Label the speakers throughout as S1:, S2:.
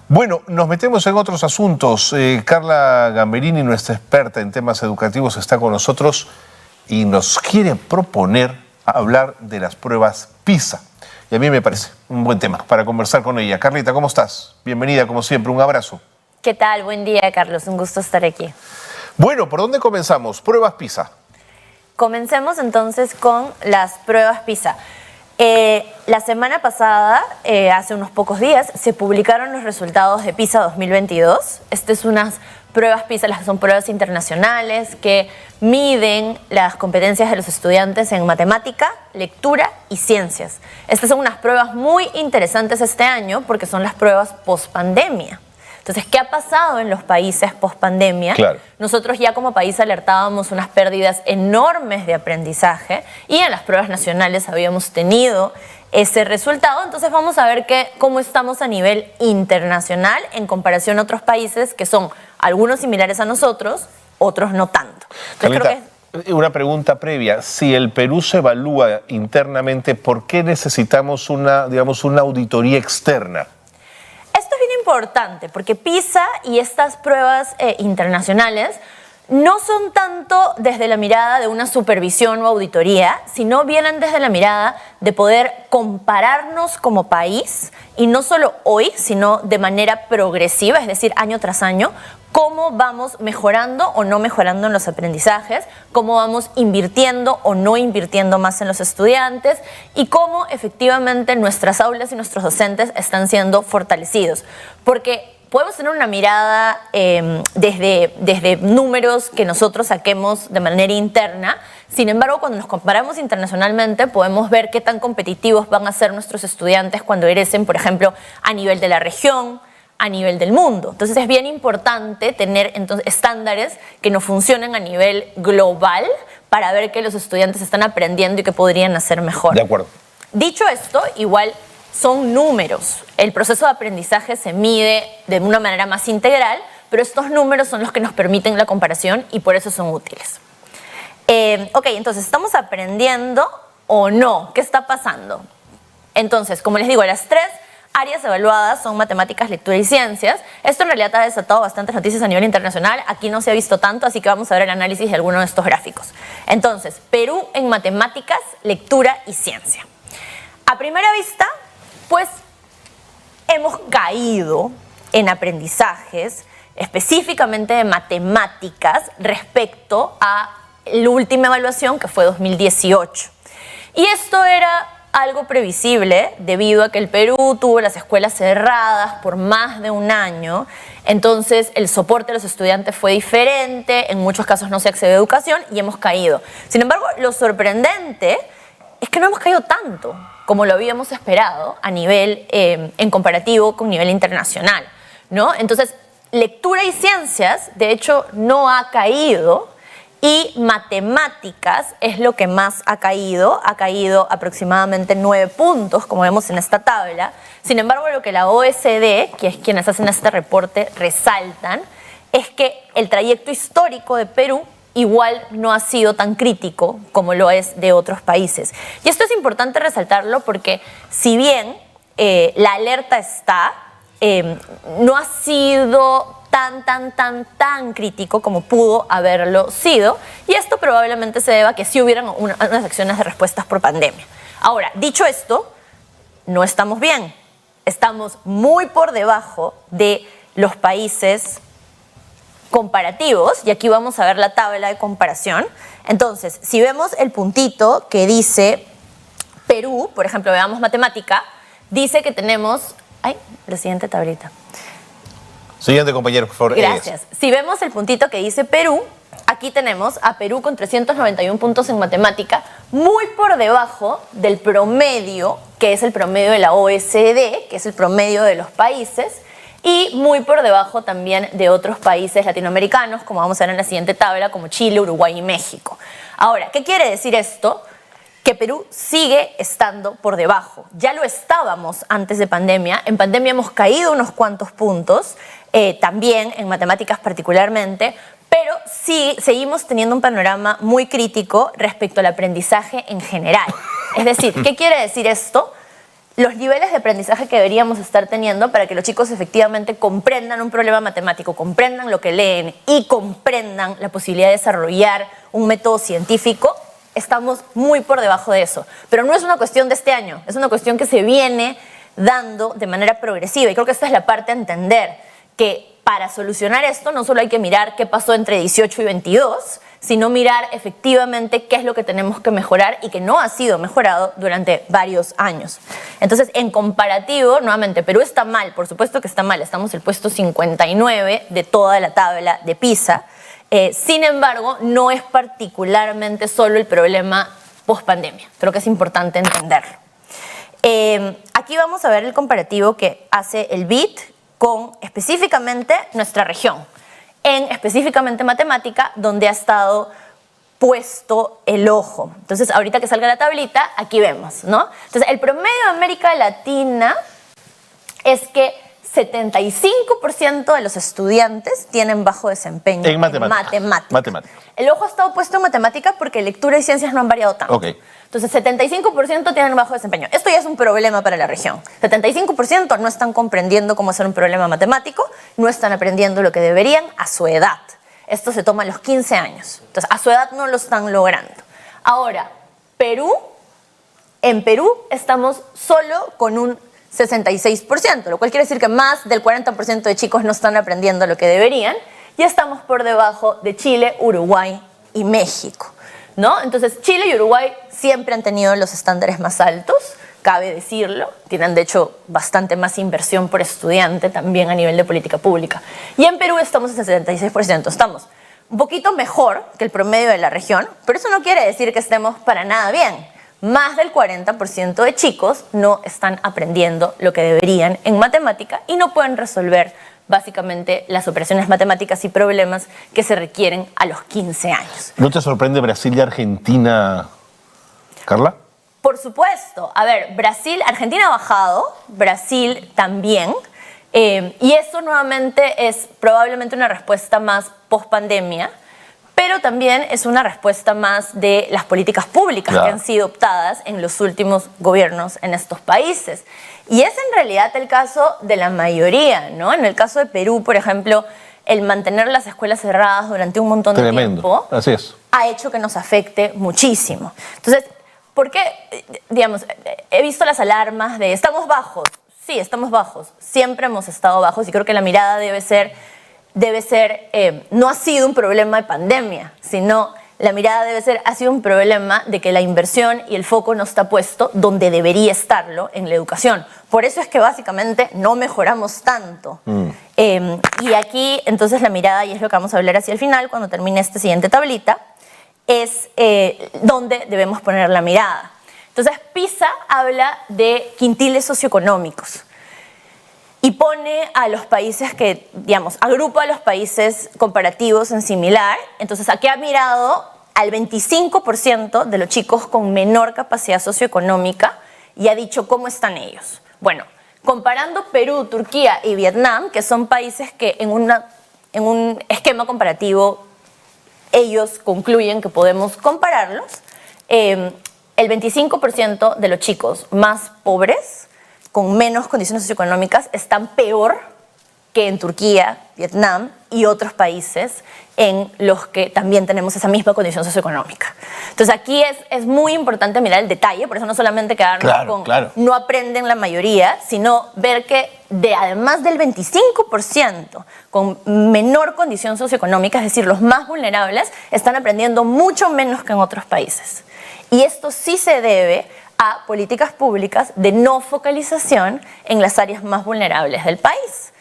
S1: Bueno, nos metemos en otros asuntos. Carla Gamberini, nuestra experta en temas educativos, está con nosotros y nos quiere proponer hablar de las pruebas PISA. Y a mí me parece un buen tema para conversar con ella. Carlita, ¿cómo estás? Bienvenida, como siempre, un abrazo.
S2: ¿Qué tal? Buen día, Carlos. Un gusto estar aquí.
S1: Bueno, ¿por dónde comenzamos? Pruebas PISA.
S2: Comencemos entonces con las pruebas PISA. La semana pasada, hace unos pocos días, se publicaron los resultados de PISA 2022. Estas son unas pruebas PISA, las que son pruebas internacionales que miden las competencias de los estudiantes en matemática, lectura y ciencias. Estas son unas pruebas muy interesantes este año porque son las pruebas post-pandemia. Entonces, ¿qué ha pasado en los países post-pandemia?
S1: Claro.
S2: Nosotros ya como país alertábamos unas pérdidas enormes de aprendizaje y en las pruebas nacionales habíamos tenido ese resultado. Entonces vamos a ver cómo estamos a nivel internacional en comparación a otros países que son algunos similares a nosotros, otros no tanto.
S1: Carlita, una pregunta previa. Si el Perú se evalúa internamente, ¿por qué necesitamos una auditoría externa?
S2: Esto es bien importante porque PISA y estas pruebas internacionales no son tanto desde la mirada de una supervisión o auditoría, sino vienen desde la mirada de poder compararnos como país, y no solo hoy, sino de manera progresiva, es decir, año tras año, cómo vamos mejorando o no mejorando en los aprendizajes, cómo vamos invirtiendo o no invirtiendo más en los estudiantes y cómo efectivamente nuestras aulas y nuestros docentes están siendo fortalecidos. Porque podemos tener una mirada desde números que nosotros saquemos de manera interna. Sin embargo, cuando nos comparamos internacionalmente, podemos ver qué tan competitivos van a ser nuestros estudiantes cuando egresen, por ejemplo, a nivel de la región, a nivel del mundo. Entonces es bien importante tener estándares que nos funcionen a nivel global para ver que los estudiantes están aprendiendo y que podrían hacer mejor.
S1: De acuerdo.
S2: Dicho esto, igual son números. El proceso de aprendizaje se mide de una manera más integral, pero estos números son los que nos permiten la comparación y por eso son útiles. Ok, entonces, ¿estamos aprendiendo o no? ¿Qué está pasando? Entonces, como les digo, las tres áreas evaluadas son matemáticas, lectura y ciencias. Esto en realidad ha desatado bastantes noticias a nivel internacional. Aquí no se ha visto tanto, así que vamos a ver el análisis de algunos de estos gráficos. Entonces, Perú en matemáticas, lectura y ciencia. A primera vista, pues hemos caído en aprendizajes, específicamente de matemáticas, respecto a la última evaluación, que fue 2018. Y esto era algo previsible debido a que el Perú tuvo las escuelas cerradas por más de un año. Entonces el soporte de los estudiantes fue diferente, en muchos casos no se accedió a educación y hemos caído. Sin embargo, lo sorprendente es que no hemos caído tanto como lo habíamos esperado a nivel, en comparativo con nivel internacional, ¿no? Entonces, lectura y ciencias, de hecho, no ha caído, y matemáticas es lo que más ha caído aproximadamente 9 puntos, como vemos en esta tabla. Sin embargo, lo que la OECD, que es quienes hacen este reporte, resaltan, es que el trayecto histórico de Perú igual no ha sido tan crítico como lo es de otros países. Y esto es importante resaltarlo porque si bien la alerta está, no ha sido tan crítico como pudo haberlo sido, y esto probablemente se deba a que sí hubieran unas acciones de respuestas por pandemia. Ahora, dicho esto, no estamos bien. Estamos muy por debajo de los países comparativos, y aquí vamos a ver la tabla de comparación. Entonces, si vemos el puntito que dice Perú, por ejemplo, veamos matemática, dice que tenemos... Ay, la siguiente tablita.
S1: Siguiente, compañero, por favor.
S2: Gracias. Si vemos el puntito que dice Perú, aquí tenemos a Perú con 391 puntos en matemática, muy por debajo del promedio, que es el promedio de la OECD, que es el promedio de los países, y muy por debajo también de otros países latinoamericanos, como vamos a ver en la siguiente tabla, como Chile, Uruguay y México. Ahora, ¿qué quiere decir esto? Que Perú sigue estando por debajo. Ya lo estábamos antes de pandemia. En pandemia hemos caído unos cuantos puntos, también en matemáticas particularmente, pero sí seguimos teniendo un panorama muy crítico respecto al aprendizaje en general. Es decir, ¿qué quiere decir esto? los niveles de aprendizaje que deberíamos estar teniendo para que los chicos efectivamente comprendan un problema matemático, comprendan lo que leen y comprendan la posibilidad de desarrollar un método científico, estamos muy por debajo de eso. Pero no es una cuestión de este año, es una cuestión que se viene dando de manera progresiva. Y creo que esta es la parte a entender, que para solucionar esto no solo hay que mirar qué pasó entre 18 y 22, sino mirar efectivamente qué es lo que tenemos que mejorar y que no ha sido mejorado durante varios años. Entonces, en comparativo, nuevamente, Perú está mal, por supuesto que está mal, estamos en el puesto 59 de toda la tabla de PISA. Sin embargo, no es particularmente solo el problema post-pandemia. Creo que es importante entenderlo. Aquí vamos a ver el comparativo que hace el BID con específicamente nuestra región, en específicamente matemática, donde ha estado puesto el ojo. Entonces, ahorita que salga la tablita, aquí vemos, ¿no? Entonces, el promedio de América Latina es que 75% de los estudiantes tienen bajo desempeño
S1: en matemáticas.
S2: El ojo ha estado puesto en matemáticas porque lectura y ciencias no han variado tanto.
S1: Okay.
S2: Entonces, 75% tienen bajo desempeño. Esto ya es un problema para la región. 75% no están comprendiendo cómo hacer un problema matemático, no están aprendiendo lo que deberían a su edad. Esto se toma a los 15 años. Entonces, a su edad no lo están logrando. Ahora, en Perú estamos solo con un 66%, lo cual quiere decir que más del 40% de chicos no están aprendiendo lo que deberían, y estamos por debajo de Chile, Uruguay y México, ¿no? Entonces, Chile y Uruguay siempre han tenido los estándares más altos, cabe decirlo, tienen de hecho bastante más inversión por estudiante también a nivel de política pública. Y en Perú estamos en 76%, estamos un poquito mejor que el promedio de la región, pero eso no quiere decir que estemos para nada bien. Más del 40% de chicos no están aprendiendo lo que deberían en matemática y no pueden resolver básicamente las operaciones matemáticas y problemas que se requieren a los 15 años.
S1: ¿No te sorprende Brasil y Argentina, Carla?
S2: Por supuesto. A ver, Argentina ha bajado, Brasil también, y eso nuevamente es probablemente una respuesta más post-pandemia, pero también es una respuesta más de las políticas públicas que han sido optadas en los últimos gobiernos en estos países. Y es en realidad el caso de la mayoría, ¿no? En el caso de Perú, por ejemplo, el mantener las escuelas cerradas durante un montón de tiempo
S1: Así es.
S2: ha hecho que nos afecte muchísimo. Entonces, ¿por qué? Digamos, he visto las alarmas de estamos bajos. Sí, estamos bajos. Siempre hemos estado bajos y creo que la mirada debe ser, no ha sido un problema de pandemia, sino la mirada debe ser, ha sido un problema de que la inversión y el foco no está puesto donde debería estarlo, en la educación. Por eso es que básicamente no mejoramos tanto. Y aquí, entonces, la mirada, y es lo que vamos a hablar hacia el final, cuando termine esta siguiente tablita, es donde debemos poner la mirada. Entonces, PISA habla de quintiles socioeconómicos. Y pone a los países que, digamos, agrupa a los países comparativos en similar. Entonces, aquí ha mirado al 25% de los chicos con menor capacidad socioeconómica y ha dicho cómo están ellos. Bueno, comparando Perú, Turquía y Vietnam, que son países que en un esquema comparativo ellos concluyen que podemos compararlos, el 25% de los chicos más pobres con menos condiciones socioeconómicas están peor que en Turquía, Vietnam y otros países en los que también tenemos esa misma condición socioeconómica. Entonces aquí es muy importante mirar el detalle, por eso no solamente quedarnos con no aprenden la mayoría, sino ver que además del 25% con menor condición socioeconómica, es decir, los más vulnerables, están aprendiendo mucho menos que en otros países. Y esto sí se debe a políticas públicas de no focalización en las áreas más vulnerables del país.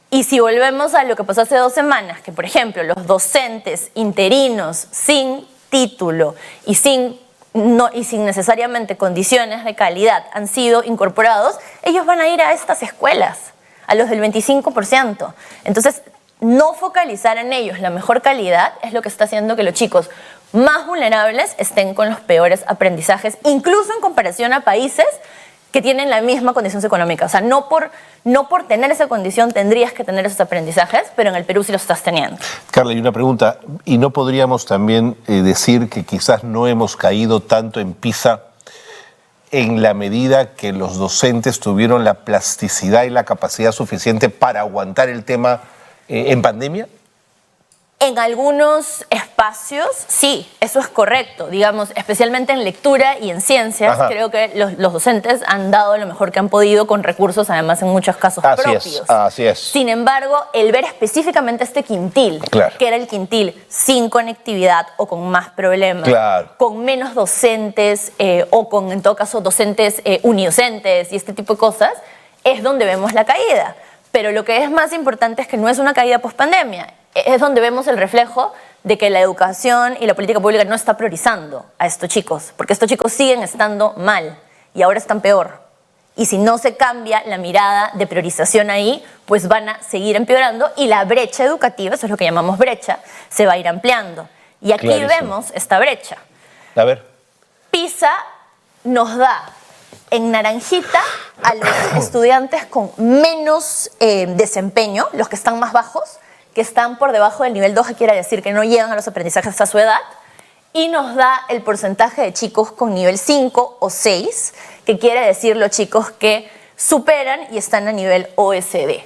S2: Y si volvemos a lo que pasó hace 2 semanas, que por ejemplo los docentes interinos sin título y sin necesariamente condiciones de calidad han sido incorporados, ellos van a ir a estas escuelas, a los del 25%. Entonces, no focalizar en ellos la mejor calidad es lo que está haciendo que los chicos más vulnerables estén con los peores aprendizajes, incluso en comparación a países que tienen la misma condición económica. O sea, no por tener esa condición tendrías que tener esos aprendizajes, pero en el Perú sí los estás teniendo.
S1: Carla, y una pregunta, ¿y no podríamos también decir que quizás no hemos caído tanto en PISA en la medida que los docentes tuvieron la plasticidad y la capacidad suficiente para aguantar el tema en pandemia?
S2: En algunos espacios, sí, eso es correcto. Digamos, especialmente en lectura y en ciencias,
S1: Ajá.
S2: creo que los docentes han dado lo mejor que han podido con recursos, además en muchos casos propios.
S1: Así es.
S2: Sin embargo, el ver específicamente este quintil,
S1: Claro.
S2: que era el quintil sin conectividad o con más problemas,
S1: Claro.
S2: con menos docentes o con, en todo caso, docentes unidocentes y este tipo de cosas, es donde vemos la caída. Pero lo que es más importante es que no es una caída post-pandemia. Es donde vemos el reflejo de que la educación y la política pública no está priorizando a estos chicos, porque estos chicos siguen estando mal y ahora están peor. Y si no se cambia la mirada de priorización ahí, pues van a seguir empeorando y la brecha educativa, eso es lo que llamamos brecha, se va a ir ampliando. Y aquí
S1: Clarísimo.
S2: vemos esta brecha.
S1: A ver.
S2: PISA nos da en naranjita a los estudiantes con menos desempeño, los que están más bajos, que están por debajo del nivel 2, que quiere decir que no llegan a los aprendizajes a su edad, y nos da el porcentaje de chicos con nivel 5 o 6, que quiere decir los chicos que superan y están a nivel OSD.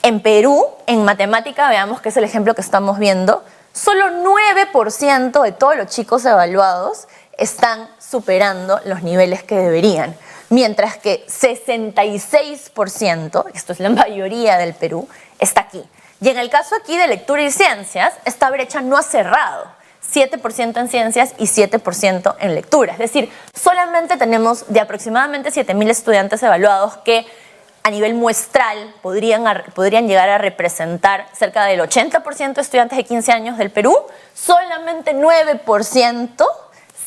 S2: En Perú, en matemática, veamos que es el ejemplo que estamos viendo, solo 9% de todos los chicos evaluados están superando los niveles que deberían, mientras que 66%, esto es la mayoría del Perú, está aquí. Y en el caso aquí de lectura y ciencias, esta brecha no ha cerrado. 7% en ciencias y 7% en lectura. Es decir, solamente tenemos de aproximadamente 7.000 estudiantes evaluados que a nivel muestral podrían llegar a representar cerca del 80% de estudiantes de 15 años del Perú. Solamente 9%,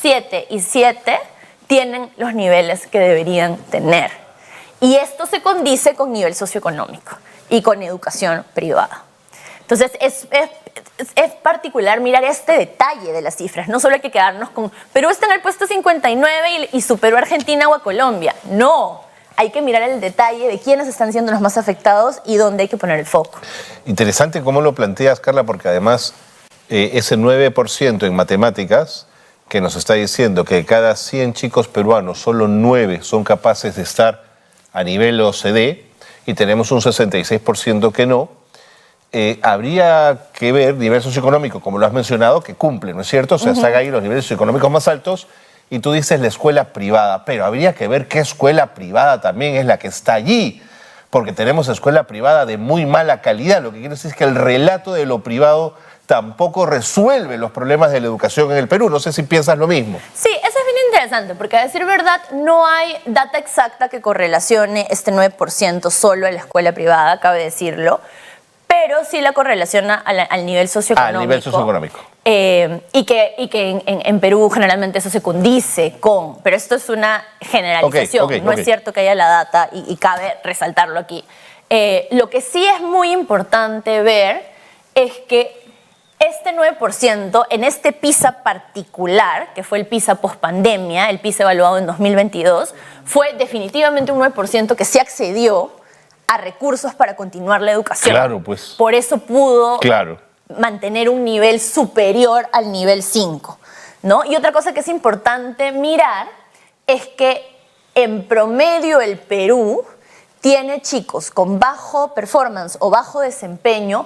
S2: 7 y 7, tienen los niveles que deberían tener. Y esto se condice con nivel socioeconómico y con educación privada. Entonces, es particular mirar este detalle de las cifras. No solo hay que quedarnos con Perú está en el puesto 59 y superó a Argentina o a Colombia. No, hay que mirar el detalle de quiénes están siendo los más afectados y dónde hay que poner el foco.
S1: Interesante cómo lo planteas, Carla, porque además ese 9% en matemáticas que nos está diciendo que de cada 100 chicos peruanos, solo 9 son capaces de estar a nivel OCDE y tenemos un 66% que no, habría que ver nivel socioeconómico, como lo has mencionado, que cumple, ¿no es cierto? O sea, están ahí los niveles socioeconómicos más altos y tú dices la escuela privada, pero habría que ver qué escuela privada también es la que está allí, porque tenemos escuela privada de muy mala calidad, lo que quiere decir es que el relato de lo privado tampoco resuelve los problemas de la educación en el Perú. No sé si piensas lo mismo.
S2: Sí, eso es bien interesante, porque a decir verdad no hay data exacta que correlacione este 9% solo a la escuela privada, cabe decirlo, pero sí la correlaciona al nivel socioeconómico.
S1: Al nivel socioeconómico.
S2: Y que en Perú generalmente eso se condice con, pero esto es una generalización, no es cierto que haya la data y cabe resaltarlo aquí. Lo que sí es muy importante ver es que este 9% en este PISA particular, que fue el PISA post-pandemia, el PISA evaluado en 2022, fue definitivamente un 9% que sí accedió a recursos para continuar la educación.
S1: Claro, pues.
S2: Por eso pudo
S1: Claro.
S2: mantener un nivel superior al nivel 5, ¿no? Y otra cosa que es importante mirar es que en promedio el Perú tiene chicos con bajo performance o bajo desempeño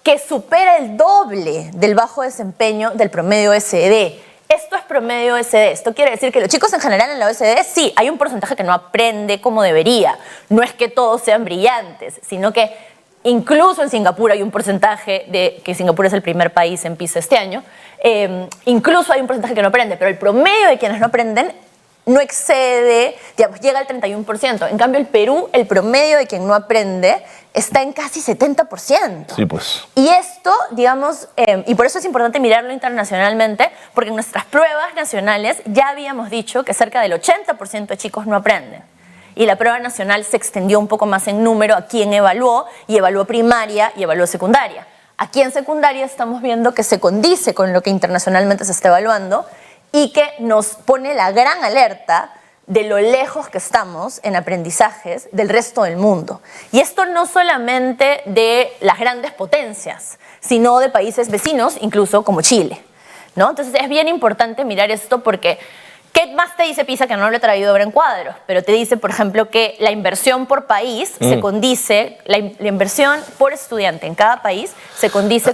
S2: que supera el doble del bajo desempeño del promedio OSD. Esto es promedio OSD. Esto quiere decir que los chicos en general en la OSD sí, hay un porcentaje que no aprende como debería. No es que todos sean brillantes, sino que incluso en Singapur hay un porcentaje de que Singapur es el primer país en PISA este año. Incluso hay un porcentaje que no aprende, pero el promedio de quienes no aprenden no excede, digamos, llega al 31%. En cambio, el Perú, el promedio de quien no aprende está en casi 70%.
S1: Sí, pues.
S2: Y esto, digamos, y por eso es importante mirarlo internacionalmente, porque en nuestras pruebas nacionales ya habíamos dicho que cerca del 80% de chicos no aprenden. Y la prueba nacional se extendió un poco más en número a quien evaluó, y evaluó primaria y evaluó secundaria. Aquí en secundaria estamos viendo que se condice con lo que internacionalmente se está evaluando y que nos pone la gran alerta de lo lejos que estamos en aprendizajes del resto del mundo. Y esto no solamente de las grandes potencias, sino de países vecinos, incluso como Chile, ¿no? Entonces es bien importante mirar esto porque ¿Qué más te dice PISA? Que no lo he traído ahora en cuadros, pero te dice, por ejemplo, que la inversión por país se condice, la inversión por estudiante en cada país se condice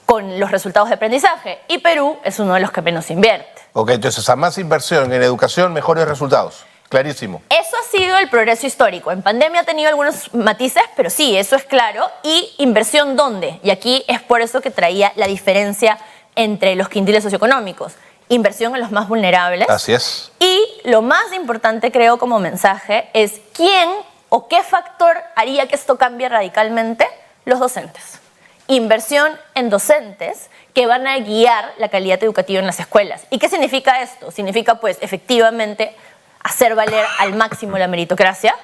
S2: con los resultados de aprendizaje. Y Perú es uno de los que menos invierte.
S1: Ok, entonces a más inversión en educación, mejores resultados. Clarísimo.
S2: Eso ha sido el progreso histórico. En pandemia ha tenido algunos matices, pero sí, eso es claro. ¿Y inversión dónde? Y aquí es por eso que traía la diferencia entre los quintiles socioeconómicos. Inversión en los más vulnerables.
S1: Así es.
S2: Y lo más importante, creo, como mensaje, es quién o qué factor haría que esto cambie radicalmente. Los docentes. Inversión en docentes que van a guiar la calidad educativa en las escuelas. ¿Y qué significa esto? Significa, pues, efectivamente, hacer valer al máximo la meritocracia.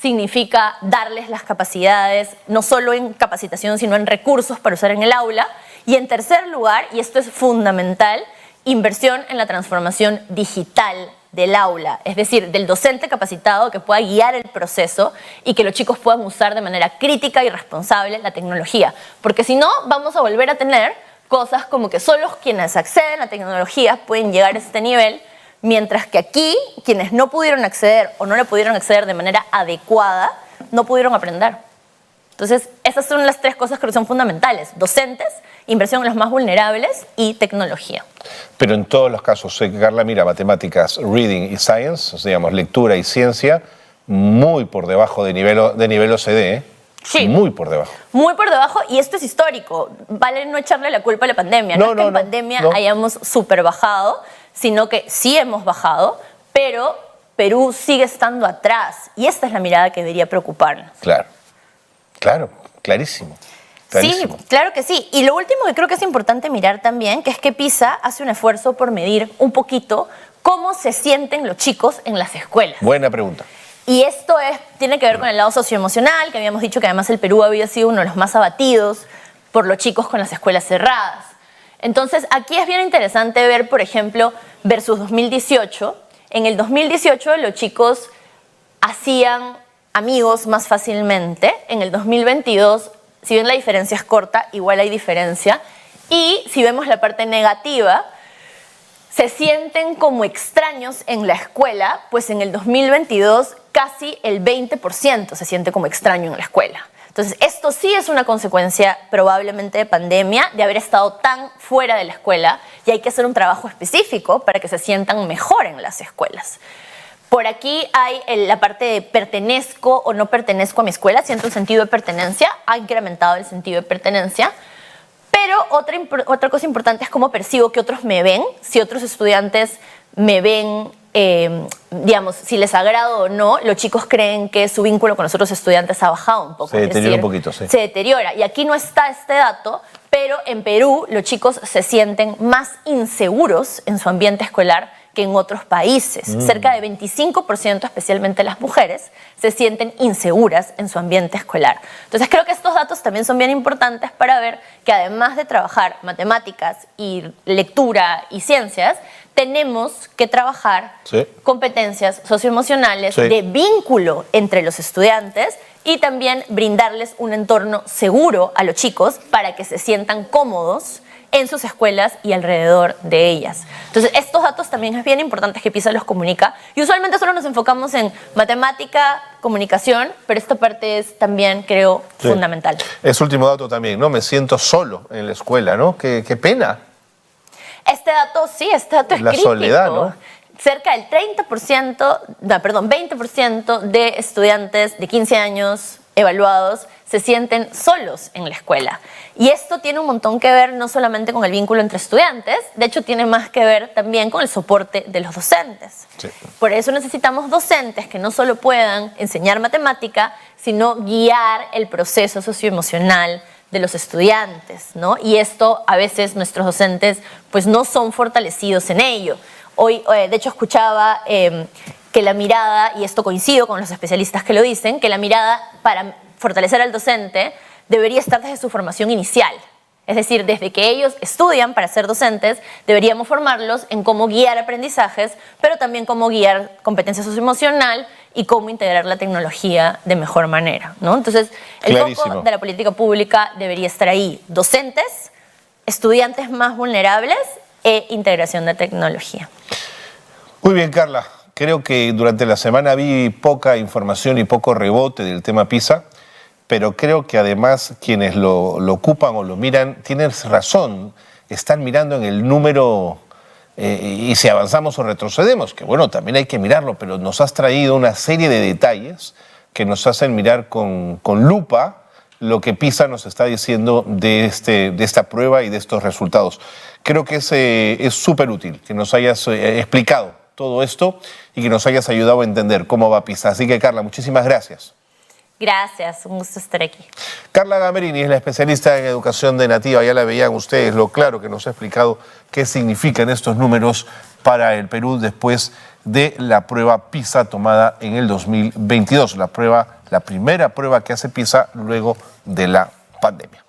S2: Significa darles las capacidades, no solo en capacitación, sino en recursos para usar en el aula. Y en tercer lugar, y esto es fundamental, inversión en la transformación digital del aula, es decir, del docente capacitado que pueda guiar el proceso y que los chicos puedan usar de manera crítica y responsable la tecnología. Porque si no, vamos a volver a tener cosas como que solo quienes acceden a la tecnología pueden llegar a este nivel, mientras que aquí, quienes no pudieron acceder o no le pudieron acceder de manera adecuada, no pudieron aprender. Entonces, esas son las tres cosas que son fundamentales. Docentes, inversión en los más vulnerables y tecnología.
S1: Pero en todos los casos, Carla, mira, matemáticas, reading y science, digamos, lectura y ciencia, muy por debajo de nivel OCDE, ¿eh?
S2: Sí.
S1: Muy por debajo.
S2: Muy por debajo, y esto es histórico. Vale no echarle la culpa a la pandemia. No es que en pandemia hayamos súper bajado, sino que sí hemos bajado, pero Perú sigue estando atrás. Y esta es la mirada que debería preocuparnos.
S1: Claro, claro, clarísimo. Clarísimo.
S2: Sí, claro que sí. Y lo último que creo que es importante mirar también, que es que PISA hace un esfuerzo por medir un poquito cómo se sienten los chicos en las escuelas.
S1: Buena pregunta.
S2: Y esto tiene que ver con el lado socioemocional, que habíamos dicho que además el Perú había sido uno de los más abatidos por los chicos con las escuelas cerradas. Entonces, aquí es bien interesante ver, por ejemplo, versus 2018. En el 2018 los chicos hacían amigos más fácilmente. En el 2022, si bien la diferencia es corta, igual hay diferencia. Y si vemos la parte negativa, se sienten como extraños en la escuela, pues en el 2022 casi el 20% se siente como extraño en la escuela. Entonces, esto sí es una consecuencia probablemente de pandemia, de haber estado tan fuera de la escuela, y hay que hacer un trabajo específico para que se sientan mejor en las escuelas. Por aquí hay la parte de pertenezco o no pertenezco a mi escuela, siento un sentido de pertenencia, ha incrementado el sentido de pertenencia. Pero otra cosa importante es cómo percibo que otros me ven, si otros estudiantes me ven, digamos, si les agrado o no, los chicos creen que su vínculo con los otros estudiantes ha bajado un poco.
S1: Se deteriora un poquito, sí.
S2: Se deteriora. Y aquí no está este dato, pero en Perú los chicos se sienten más inseguros en su ambiente escolar que en otros países. Cerca de 25%, especialmente las mujeres, se sienten inseguras en su ambiente escolar. Entonces creo que estos datos también son bien importantes para ver que además de trabajar matemáticas y lectura y ciencias, tenemos que trabajar competencias socioemocionales de vínculo entre los estudiantes y también brindarles un entorno seguro a los chicos para que se sientan cómodos en sus escuelas y alrededor de ellas. Entonces, estos datos también es bien importante que PISA los comunica. Y usualmente solo nos enfocamos en matemática, comunicación, pero esta parte es también, creo, fundamental.
S1: Es último dato también, ¿no? Me siento solo en la escuela, ¿no? Qué pena.
S2: Este dato, sí, este dato es crítico. La
S1: soledad, ¿no?
S2: Cerca del 20% de estudiantes de 15 años evaluados se sienten solos en la escuela. Y esto tiene un montón que ver no solamente con el vínculo entre estudiantes, de hecho tiene más que ver también con el soporte de los docentes. Sí. Por eso necesitamos docentes que no solo puedan enseñar matemática, sino guiar el proceso socioemocional de los estudiantes, ¿no? Y esto a veces nuestros docentes pues no son fortalecidos en ello. Hoy, de hecho, escuchaba que la mirada, y esto coincido con los especialistas que lo dicen, que la mirada para fortalecer al docente debería estar desde su formación inicial. Es decir, desde que ellos estudian para ser docentes, deberíamos formarlos en cómo guiar aprendizajes, pero también cómo guiar competencia socioemocional y cómo integrar la tecnología de mejor manera, ¿no? Entonces, el foco de la política pública debería estar ahí. Docentes, estudiantes más vulnerables e integración de tecnología.
S1: Muy bien, Carla. Creo que durante la semana vi poca información y poco rebote del tema PISA, pero creo que además quienes lo ocupan o lo miran tienen razón. Están mirando en el número y si avanzamos o retrocedemos, que bueno, también hay que mirarlo, pero nos has traído una serie de detalles que nos hacen mirar con lupa lo que PISA nos está diciendo de esta prueba y de estos resultados. Creo que es súper útil que nos hayas explicado todo esto y que nos hayas ayudado a entender cómo va PISA. Así que, Carla, muchísimas gracias.
S2: Gracias, un gusto estar aquí.
S1: Carla Gamberini es la especialista en educación de Nativa. Ya la veían ustedes lo claro que nos ha explicado qué significan estos números para el Perú después de la prueba PISA tomada en el 2022. La primera prueba que hace PISA luego de la pandemia.